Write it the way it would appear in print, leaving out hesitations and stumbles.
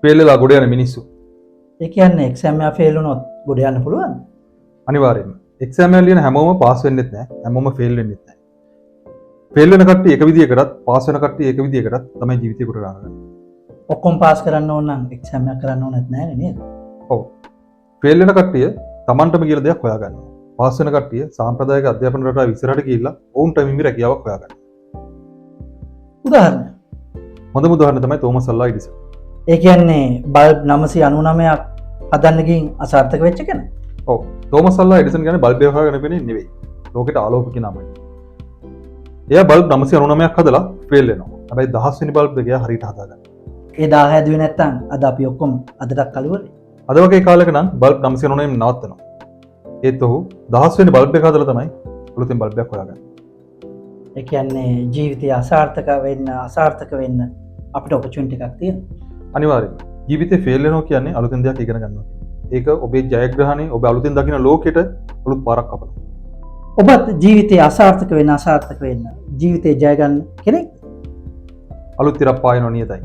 Fail වෙලා ගොඩ යන මිනිස්සු. ඒ කියන්නේ එක්සෑම් එක ෆේල් වුණොත් ගොඩ යන්න පුළුවන්. අනිවාර්යයෙන්ම. එක්සෑම් එක ලියන හැමෝම පාස් වෙන්නෙත් නැහැ. හැමෝම ෆේල් වෙන්නෙත් නැහැ. ෆේල් වෙන කට්ටිය එක විදියකටත් පාස් වෙන කට්ටිය එක විදියකටත් තමයි ජීවිතේ කොට ගන්න. ඔක්කොම පාස් කරන්න ඕන නම් එක්සෑම් එක කරන්න ඕනෙත් නැහැ නේද? ඔව්. ෆේල් වෙන කට්ටිය Tamanටම කියලා දෙයක් හොයාගන්නවා. පාස් වෙන කට්ටිය සාම්ප්‍රදායික අධ්‍යාපන රටාව ඉස්සරහට ගිහිල්ලා ඔවුන්ට මිමි රැකියාවක් හොයාගන්නවා. උදාහරණ. හොඳම උදාහරණ තමයි තෝමස් අල්වා එඩිසන්. ඒ කියන්නේ බල්බ් 999ක් හදන්න ගින් අසාර්ථක වෙච්ච කෙනා. ඔව්. තෝමස් අල්වා එඩිසන් කියන්නේ බල්බ් එක හොයාගෙන ඉපෙන්නේ නෙවෙයි. ලෝකෙට ආලෝක නමයි. එයා බල්බ් 999ක් හදලා ෆේල් වෙනවා. හැබැයි 10 වෙනි බල්බ් එක එයා හරියට හදාගන්නවා. ඒ 10 හැදුවේ නැත්තම් අද අපි ඔක්කොම අදටත් කලුවරේ. අද වගේ කාලයක නම් බල්බ් 999 නවත්තනවා. ඒත් ඔහු 10 වෙනි බල්බ් එක හදලා තමයි අලුතෙන් බල්බ් එකක් හොයාගන්නේ. ඒ කියන්නේ ජීවිතය අසාර්ථක වෙන්න අපිට ඔපචුනිටි එකක් තියෙනවා. අනිවාර්යයෙන්. ජීවිතේ ෆේල් වෙනවා කියන්නේ අලුතෙන් දෙයක් ඉගෙන ගන්නවා. ඒක ඔබේ ජයග්‍රහණය ඔබ අලුතෙන් දකින්න ලෝකෙට අලුත් පාරක් කපනවා. ඔබත් ජීවිතේ අසාර්ථක වෙන්න ජීවිතේ ජය ගන්න කෙනෙක්. අලුත් ඉරක් පායනවා නියතයි.